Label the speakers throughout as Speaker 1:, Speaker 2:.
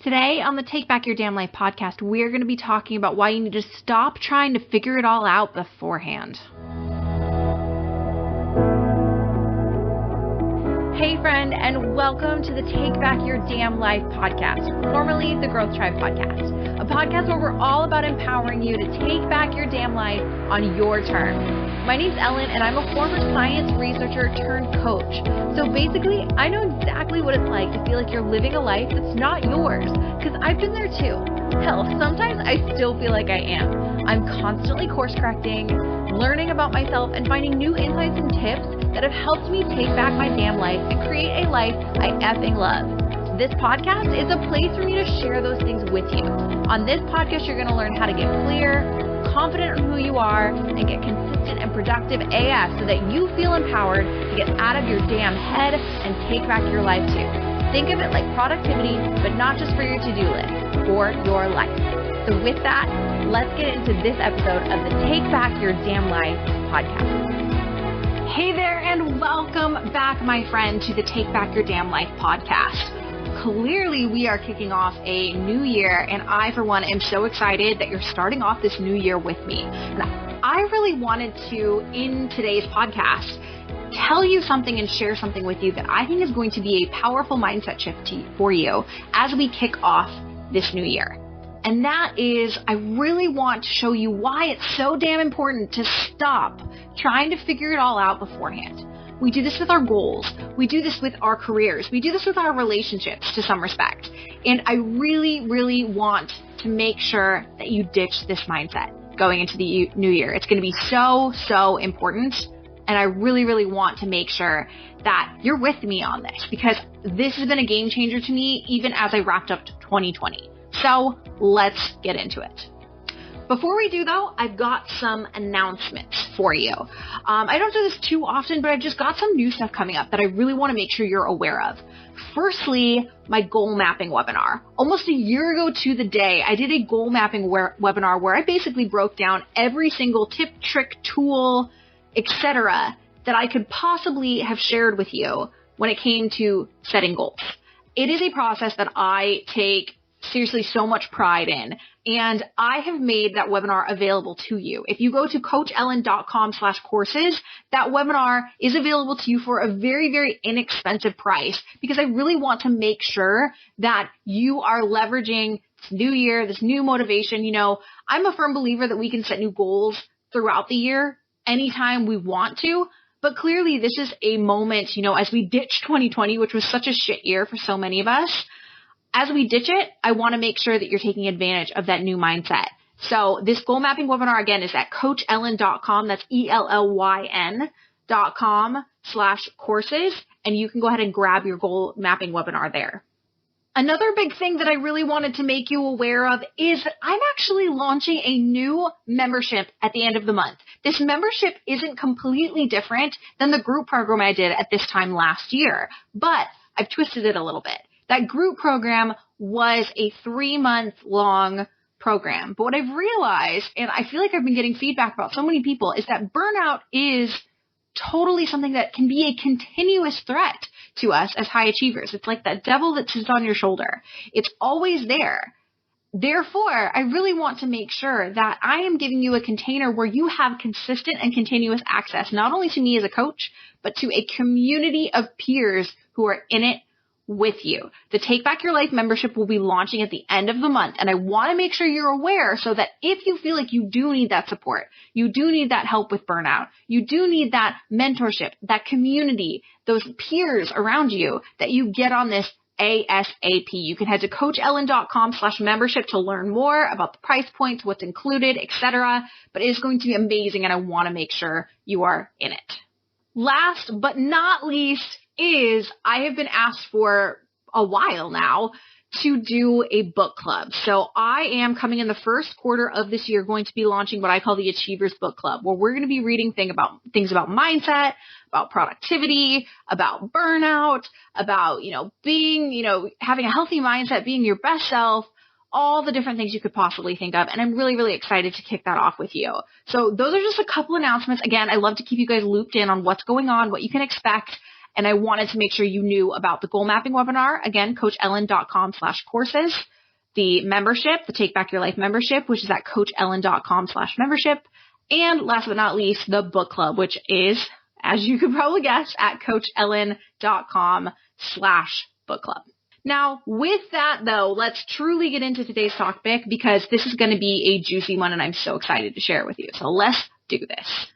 Speaker 1: Today on the Take Back Your Damn Life podcast, we're going to be talking about why you need to stop trying to figure it all out beforehand. Hey friend, and welcome to the Take Back Your Damn Life podcast, formerly the Growth Tribe podcast, a podcast where we're all about empowering you to take back your damn life on your terms. My name's Ellen, and I'm a former science researcher turned coach. So basically, I know exactly what it's like to feel like you're living a life that's not yours, because I've been there too. Hell, sometimes I still feel like I am. I'm constantly course correcting, learning about myself, and finding new insights and tips that have helped me take back my damn life and create a life I effing love. This podcast is a place for me to share those things with you. On this podcast, you're going to learn how to get clear, confident in who you are, and get consistent and productive AF so that you feel empowered to get out of your damn head and take back your life too. Think of it like productivity, but not just for your to-do list, for your life. So with that, let's get into this episode of the Take Back Your Damn Life podcast. Hey there, and welcome back, my friend, to the Take Back Your Damn Life podcast. Clearly, we are kicking off a new year, and I, for one, am so excited that you're starting off this new year with me. And I really wanted to, in today's podcast, tell you something and share something with you that I think is going to be a powerful mindset shift for you as we kick off this new year. And that is, I really want to show you why it's so damn important to stop trying to figure it all out beforehand. We do this with our goals. We do this with our careers. We do this with our relationships to some respect. And I really, really want to make sure that you ditch this mindset going into the new year. It's going to be so important. And I really, really want to make sure that you're with me on this, because this has been a game changer to me even as I wrapped up 2020. So let's get into it. Before we do, though, I've got some announcements for you. I don't do this too often, but I've just got some new stuff coming up that I really want to make sure you're aware of. Firstly, my goal mapping webinar. Almost a year ago to the day, I did a goal mapping webinar where I basically broke down every single tip, trick, tool, etc. that I could possibly have shared with you when it came to setting goals. It is a process that I take seriously so much pride in, and I have made that webinar available to you. If you go to coachellen.com/courses, that webinar is available to you for a very, very inexpensive price, because I really want to make sure that you are leveraging this new year, this new motivation. You know, I'm a firm believer that we can set new goals throughout the year anytime we want to, but clearly this is a moment, you know, as we ditch 2020, which was such a shit year for so many of us. As we ditch it, I want to make sure that you're taking advantage of that new mindset. So this goal mapping webinar, again, is at coachellen.com. That's ELLYN.com/courses. And you can go ahead and grab your goal mapping webinar there. Another big thing that I really wanted to make you aware of is that I'm actually launching a new membership at the end of the month. This membership isn't completely different than the group program I did at this time last year, but I've twisted it a little bit. That group program was a 3-month-long program. But what I've realized, and I feel like I've been getting feedback about so many people, is that burnout is totally something that can be a continuous threat to us as high achievers. It's like that devil that sits on your shoulder. It's always there. Therefore, I really want to make sure that I am giving you a container where you have consistent and continuous access, not only to me as a coach, but to a community of peers who are in it with you. The Take Back Your Life membership will be launching at the end of the month, and I want to make sure you're aware so that if you feel like you do need that support, you do need that help with burnout, you do need that mentorship, that community, those peers around you, that you get on this ASAP. You can head to coachellen.com/membership to learn more about the price points, what's included, etc. But it is going to be amazing, and I want to make sure you are in it. Last but not least is I have been asked for a while now to do a book club. So I am coming in the first quarter of this year going to be launching what I call the Achievers Book Club, where we're going to be reading things about mindset, about productivity, about burnout, about, having a healthy mindset, being your best self, all the different things you could possibly think of. And I'm really, really excited to kick that off with you. So those are just a couple announcements. Again, I love to keep you guys looped in on what's going on, what you can expect and I wanted to make sure you knew about the goal mapping webinar. Again, coachellen.com/courses, the membership, the Take Back Your Life membership, which is at coachellen.com/membership. And last but not least, the book club, which is, as you could probably guess, at coachellen.com/book club. Now, with that though, let's truly get into today's topic because this is going to be a juicy one and I'm so excited to share it with you. So let's do this.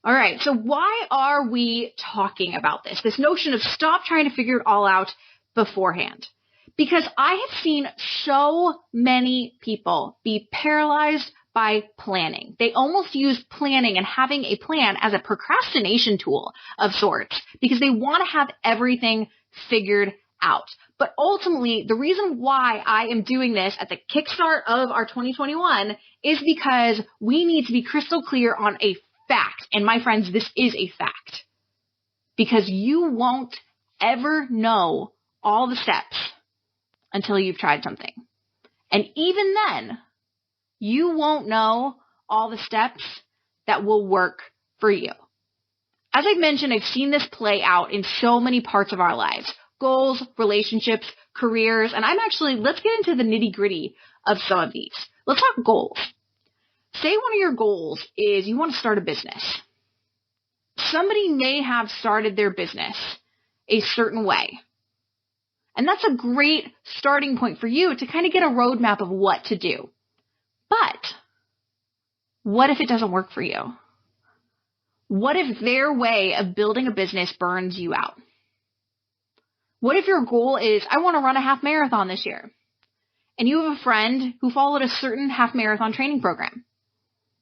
Speaker 1: All right. So why are we talking about this? This notion of stop trying to figure it all out beforehand. Because I have seen so many people be paralyzed by planning. They almost use planning and having a plan as a procrastination tool of sorts because they want to have everything figured out. But ultimately, the reason why I am doing this at the kickstart of our 2021 is because we need to be crystal clear on a fact. And my friends, this is a fact. Because you won't ever know all the steps until you've tried something. And even then, you won't know all the steps that will work for you. As I've mentioned, I've seen this play out in so many parts of our lives. Goals, relationships, careers, and let's get into the nitty-gritty of some of these. Let's talk goals. Say one of your goals is you want to start a business. Somebody may have started their business a certain way. And that's a great starting point for you to kind of get a roadmap of what to do. But what if it doesn't work for you? What if their way of building a business burns you out? What if your goal is, I want to run a half marathon this year, and you have a friend who followed a certain half marathon training program?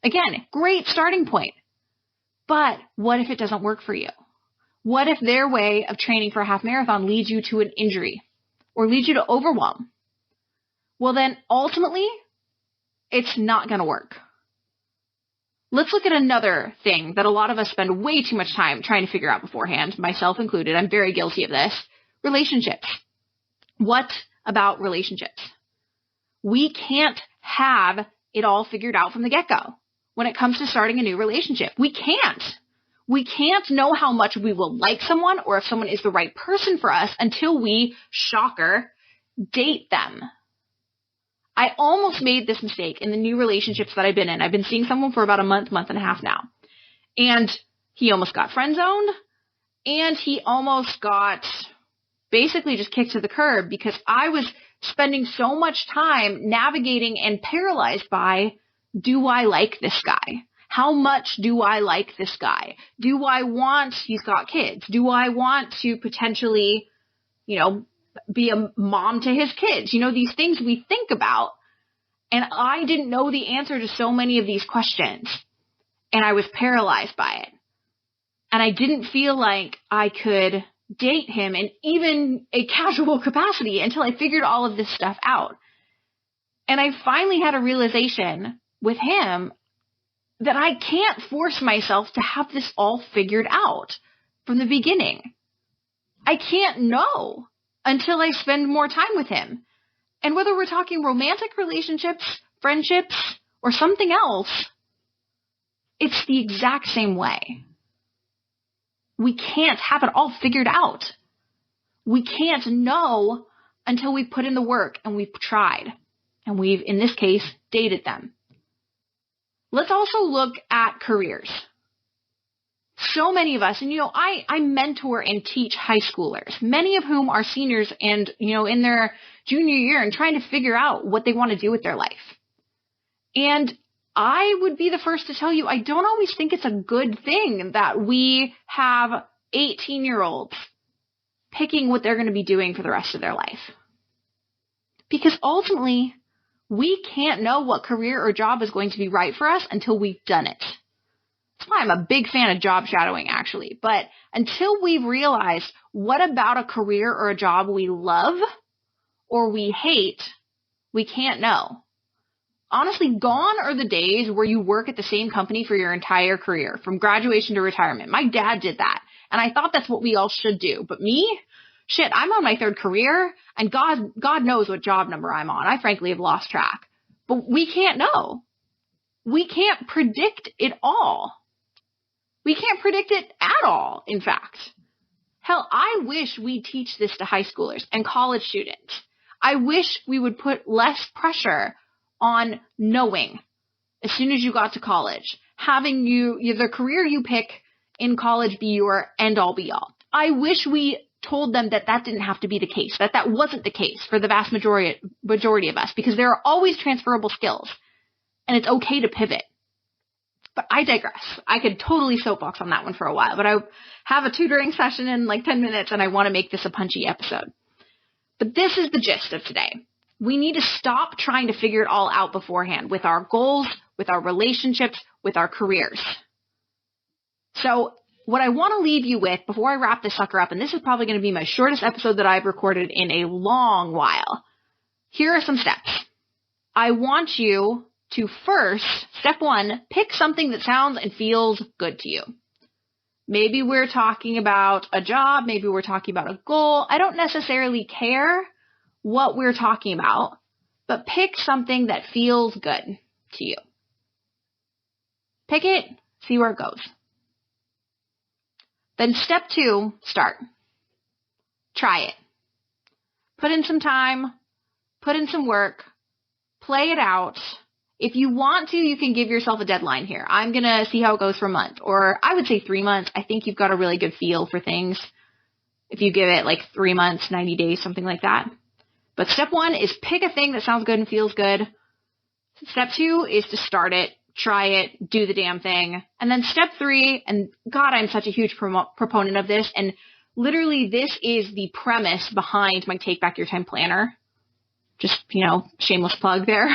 Speaker 1: Again, great starting point. But what if it doesn't work for you? What if their way of training for a half marathon leads you to an injury or leads you to overwhelm? Well, then ultimately, it's not going to work. Let's look at another thing that a lot of us spend way too much time trying to figure out beforehand, myself included. I'm very guilty of this. Relationships. What about relationships? We can't have it all figured out from the get-go when it comes to starting a new relationship. We can't. We can't know how much we will like someone or if someone is the right person for us until we, shocker, date them. I almost made this mistake in the new relationships that I've been in. I've been seeing someone for about a month and a half now. And he almost got friend zoned and he almost got basically just kicked to the curb because I was spending so much time navigating and paralyzed by, do I like this guy? How much do I like this guy? Do I want, he's got kids. Do I want to potentially, be a mom to his kids? These things we think about. And I didn't know the answer to so many of these questions. And I was paralyzed by it. And I didn't feel like I could date him in even a casual capacity until I figured all of this stuff out. And I finally had a realization with him that I can't force myself to have this all figured out from the beginning. I can't know until I spend more time with him. And whether we're talking romantic relationships, friendships, or something else, it's the exact same way. We can't have it all figured out. We can't know until we put in the work and we've tried. And we've, in this case, dated them. Let's also look at careers. So many of us, and I mentor and teach high schoolers, many of whom are seniors and, in their junior year and trying to figure out what they want to do with their life. And I would be the first to tell you, I don't always think it's a good thing that we have 18-year-olds picking what they're going to be doing for the rest of their life. Because ultimately, we can't know what career or job is going to be right for us until we've done it. That's why I'm a big fan of job shadowing, actually. But until we've realized what about a career or a job we love or we hate, we can't know. Honestly, gone are the days where you work at the same company for your entire career, from graduation to retirement. My dad did that, and I thought that's what we all should do. But me? Shit, I'm on my third career, and God knows what job number I'm on. I frankly have lost track. But we can't know. We can't predict it all. We can't predict it at all, in fact. Hell, I wish we teach this to high schoolers and college students. I wish we would put less pressure on knowing as soon as you got to college, having the career you pick in college be your end all be all. I wish we told them that didn't have to be the case, that wasn't the case for the vast majority of us, because there are always transferable skills and it's okay to pivot. But I digress. I could totally soapbox on that one for a while, but I have a tutoring session in like 10 minutes and I want to make this a punchy episode. But this is the gist of today. We need to stop trying to figure it all out beforehand with our goals, with our relationships, with our careers. So what I want to leave you with before I wrap this sucker up, and this is probably going to be my shortest episode that I've recorded in a long while. Here are some steps. I want you to first, step one, pick something that sounds and feels good to you. Maybe we're talking about a job. Maybe we're talking about a goal. I don't necessarily care what we're talking about, but pick something that feels good to you. Pick it, see where it goes. Then step two, start. Try it. Put in some time, put in some work, play it out. If you want to, you can give yourself a deadline here. I'm going to see how it goes for a month, or I would say 3 months. I think you've got a really good feel for things if you give it like 3 months, 90 days, something like that. But step one is pick a thing that sounds good and feels good. Step two is to start it, try it, do the damn thing. And then step three, and God, I'm such a huge proponent of this, and literally this is the premise behind my Take Back Your Time planner. Just, shameless plug there.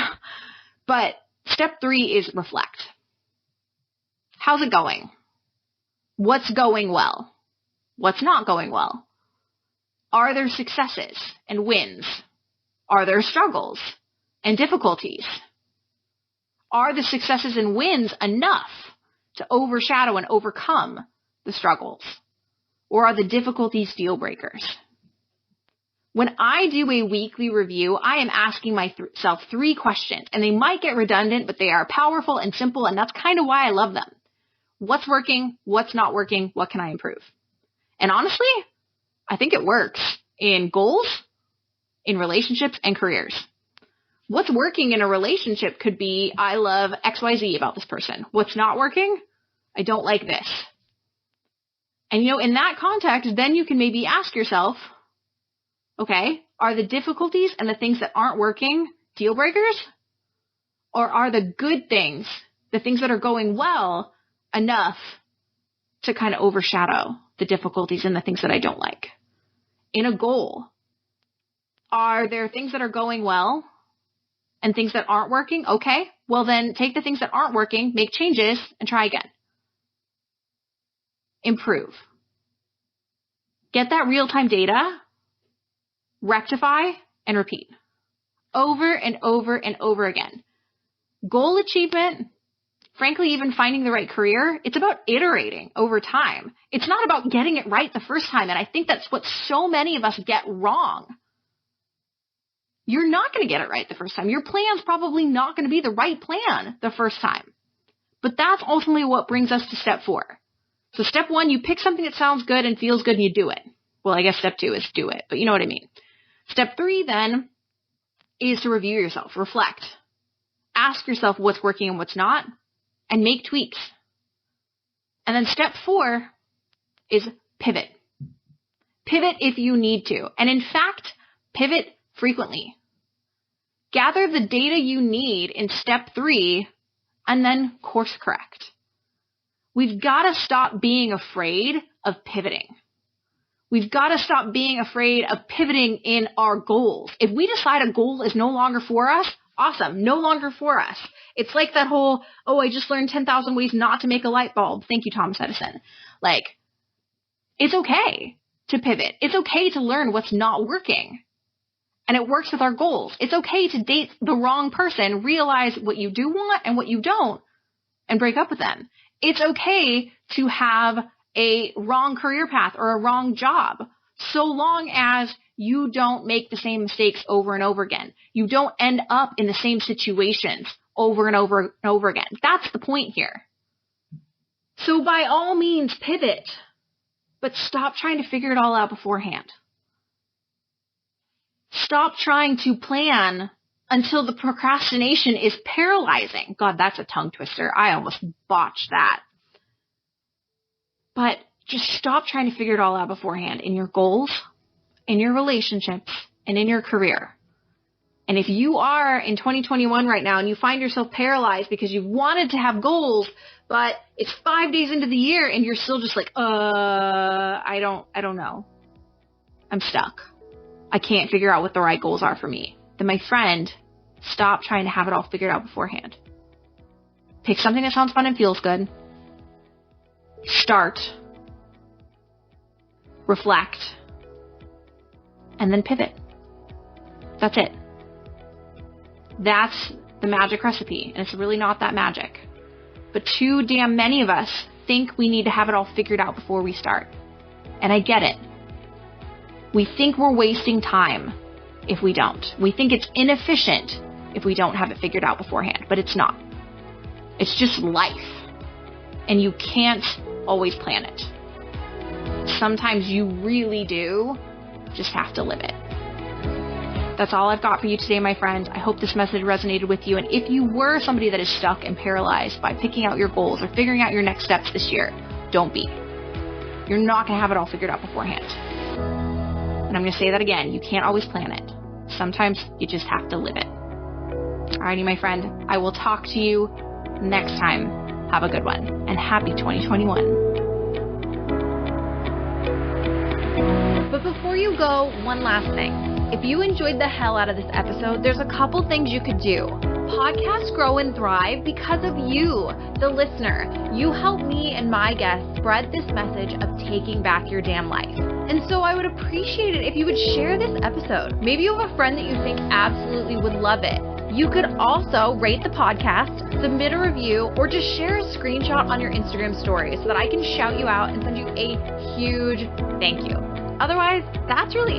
Speaker 1: But step three is reflect. How's it going? What's going well? What's not going well? Are there successes and wins? Are there struggles and difficulties? Are the successes and wins enough to overshadow and overcome the struggles? Or are the difficulties deal breakers? When I do a weekly review, I am asking myself 3 questions, and they might get redundant, but they are powerful and simple, and that's kind of why I love them. What's working? What's not working? What can I improve? And honestly, I think it works in goals, in relationships, and careers. What's working in a relationship could be, I love XYZ about this person. What's not working? I don't like this. And in that context, then you can maybe ask yourself, okay, are the difficulties and the things that aren't working deal breakers? Or are the good things, the things that are going well, enough to kind of overshadow the difficulties and the things that I don't like? In a goal, are there things that are going well and things that aren't working? Okay, well then take the things that aren't working, make changes, and try again. Improve. Get that real-time data, rectify, and repeat. Over and over and over again. Goal achievement, frankly, even finding the right career, it's about iterating over time. It's not about getting it right the first time, and I think that's what so many of us get wrong. You're not going to get it right the first time. Your plan's probably not going to be the right plan the first time. But that's ultimately what brings us to step 4. So step 1, you pick something that sounds good and feels good and you do it. Well, I guess step 2 is do it, but you know what I mean. Step 3 then is to review yourself, reflect. Ask yourself what's working and what's not, and make tweaks. And then step 4 is pivot. Pivot if you need to. And in fact, pivot frequently. Gather the data you need in step 3 and then course correct. We've got to stop being afraid of pivoting. We've got to stop being afraid of pivoting in our goals. If we decide a goal is no longer for us, awesome, no longer for us. It's like that whole, I just learned 10,000 ways not to make a light bulb. Thank you, Thomas Edison. It's okay to pivot. It's okay to learn what's not working. And it works with our goals. It's okay to date the wrong person, realize what you do want and what you don't, and break up with them. It's okay to have a wrong career path or a wrong job, so long as you don't make the same mistakes over and over again. You don't end up in the same situations over and over and over again. That's the point here. So by all means, pivot. But stop trying to figure it all out beforehand. Stop trying to plan until the procrastination is paralyzing. God, that's a tongue twister. I almost botched that. But just stop trying to figure it all out beforehand in your goals, in your relationships, and in your career. And if you are in 2021 right now and you find yourself paralyzed because you've wanted to have goals, but it's 5 days into the year and you're still just like, I don't know. I'm stuck. I can't figure out what the right goals are for me. Then my friend, stop trying to have it all figured out beforehand. Pick something that sounds fun and feels good. Start. Reflect. And then pivot. That's it. That's the magic recipe. And it's really not that magic. But too damn many of us think we need to have it all figured out before we start. And I get it. We think we're wasting time if we don't. We think it's inefficient if we don't have it figured out beforehand, but it's not. It's just life. And you can't always plan it. Sometimes you really do just have to live it. That's all I've got for you today, my friend. I hope this message resonated with you. And if you were somebody that is stuck and paralyzed by picking out your goals or figuring out your next steps this year, don't be. You're not going to have it all figured out beforehand. And I'm going to say that again. You can't always plan it. Sometimes you just have to live it. Alrighty, my friend. I will talk to you next time. Have a good one. And happy 2021. But before you go, one last thing. If you enjoyed the hell out of this episode, there's a couple things you could do. Podcasts grow and thrive because of you, the listener. You help me and my guests spread this message of taking back your damn life. And so I would appreciate it if you would share this episode. Maybe you have a friend that you think absolutely would love it. You could also rate the podcast, submit a review, or just share a screenshot on your Instagram story so that I can shout you out and send you a huge thank you. Otherwise, that's really it.